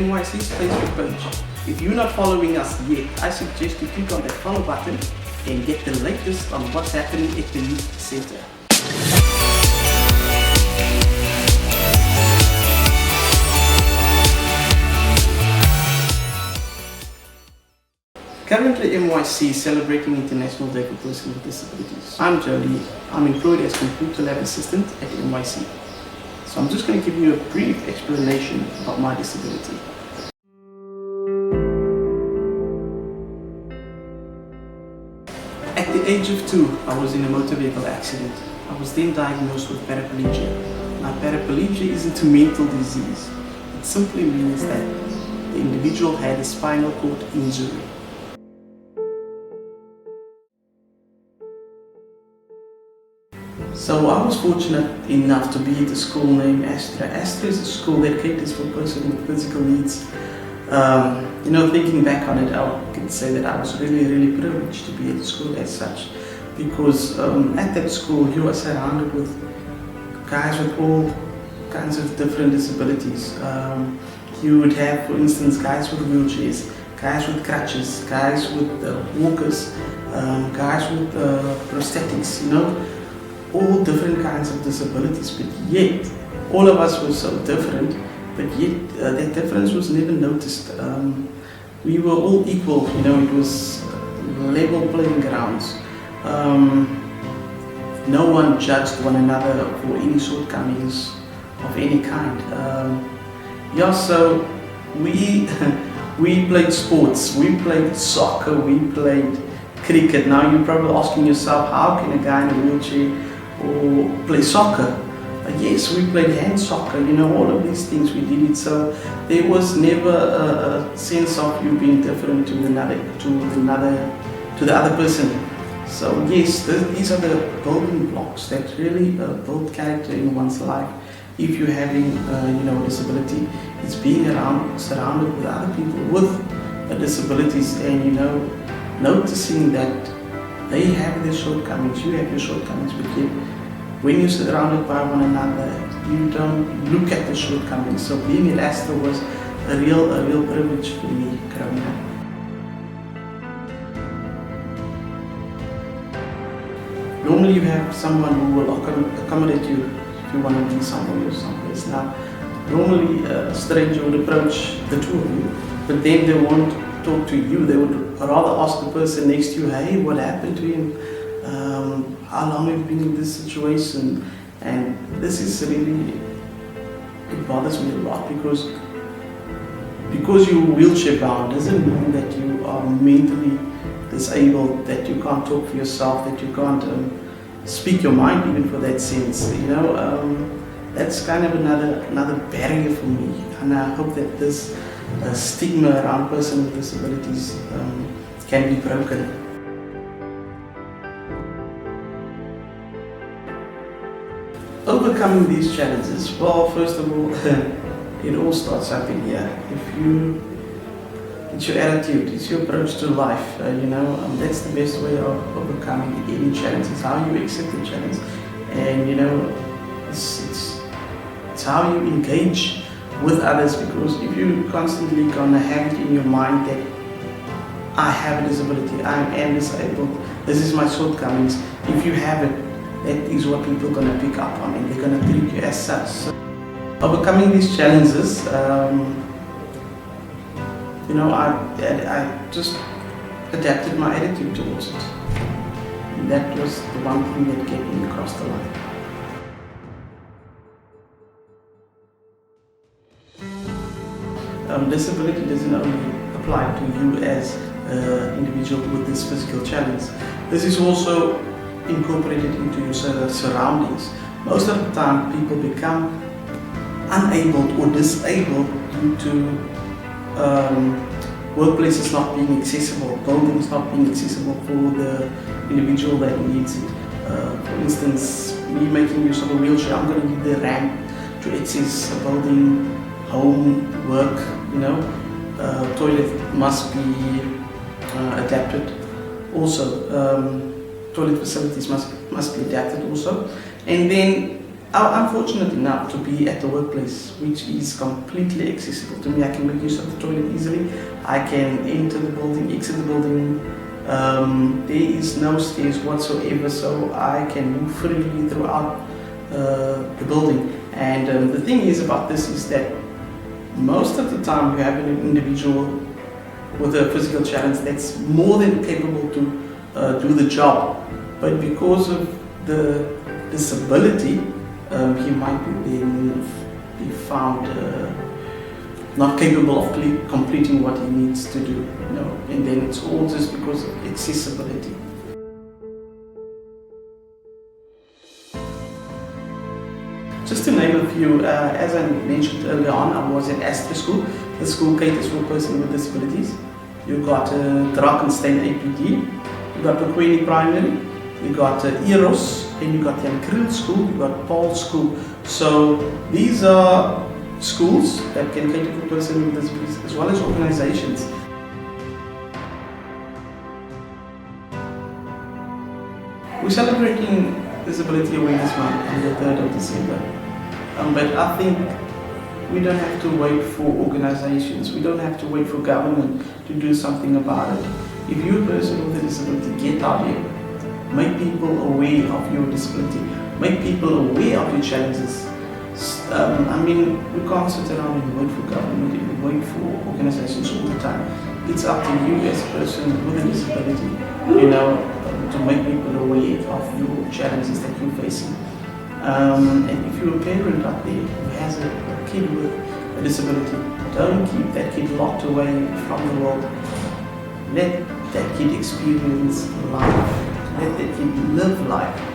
NYC's Facebook page. If you're not following us yet, I suggest you click on that follow button and get the latest on what's happening at the youth centre. Currently, NYC is celebrating International Day for Persons with Disabilities. I'm Jolie. I'm employed as Computer Lab Assistant at NYC. So I'm just going to give you a brief explanation about my disability. At the age of 2, I was in a motor vehicle accident. I was then diagnosed with paraplegia. Now, paraplegia isn't a mental disease. It simply means that the individual had a spinal cord injury. So I was fortunate enough to be at a school named Astra. Astra is a school that caters for persons with physical needs. Thinking back on it, I can say that I was really privileged to be at the school as such, because at that school you are surrounded with guys with all kinds of different disabilities. You would have, for instance, guys with wheelchairs, guys with crutches, guys with walkers, guys with prosthetics, all different kinds of disabilities, but yet all of us were so different, but yet that difference was never noticed. We were all equal, it was level playing grounds. No one judged one another for any shortcomings of any kind. So we played sports, we played soccer, we played cricket. Now you're probably asking yourself, how can a guy in a wheelchair or play soccer? Yes, we played hand soccer, all of these things we did it. So there was never a sense of you being different to the other person. So yes, these are the building blocks that really build character in one's life. If you're having a disability, it's being surrounded with other people with disabilities, and noticing that they have their shortcomings, you have your shortcomings, but yet when you're surrounded by one another, you don't look at the shortcomings. So being at Astra was a real privilege for me growing up. Normally you have someone who will accommodate you if you want to be somewhere or someplace. Now, normally a stranger would approach the two of you, but then they won't talk to you. They would rather ask the person next to you, hey, what happened to him? How long have you been in this situation? And this is really, it bothers me a lot, because you're wheelchair bound doesn't mean that you are mentally disabled, that you can't talk for yourself, that you can't speak your mind even for that sense. That's kind of another barrier for me, and I hope that this stigma around persons with disabilities can be broken. Overcoming these challenges, well, first of all, it all starts up in here. It's your attitude, it's your approach to life. That's the best way of overcoming any challenge. It's how you accept the challenge, and it's how you engage with others. Because if you constantly gonna have it in your mind that I have a disability, I am disabled, this is my shortcomings, if you have it, that is what people are going to pick up on, and they're going to treat you as such. So, overcoming these challenges, I just adapted my attitude towards it. And that was the one thing that kept me across the line. Disability doesn't only apply to you as an individual with this physical challenge. This is also incorporated into your surroundings. Most of the time people become unable or disabled due to workplaces not being accessible, buildings not being accessible for the individual that needs it. For instance, me making use of a wheelchair, I'm going to need the ramp to access a building, home, work, toilet must be adapted. Also, toilet facilities must be adapted also. And then I'm fortunate enough to be at the workplace, which is completely accessible to me. I can make use of the toilet easily. I can enter the building, exit the building. There is no stairs whatsoever, so I can move freely throughout the building. And the thing is about this is that most of the time you have an individual with a physical challenge that's more than capable to do the job, but because of the disability, he might be found not capable of completing what he needs to do, and then it's all just because of accessibility. Just to name a few, as I mentioned earlier on, I was at Astra School. The school caters for persons with disabilities. You got Drakenstein APD, you got Pequeni Primary, you got Eros, and you got Jan Kriel School, you got Paul School. So these are schools that can cater for persons with disabilities as well as organizations. We're celebrating Disability Awareness Month on the 3rd of December. But I think we don't have to wait for organizations, we don't have to wait for government to do something about it. If you're a person with a disability, get out here. Make people aware of your disability. Make people aware of your challenges. We can't sit around and wait for government and wait for organizations all the time. It's up to you as a person with a disability, to make people aware of your challenges that you're facing. And if you're a parent out there who has a kid with a disability, don't keep that kid locked away from the world. Let that kid experience life. Let that kid live life.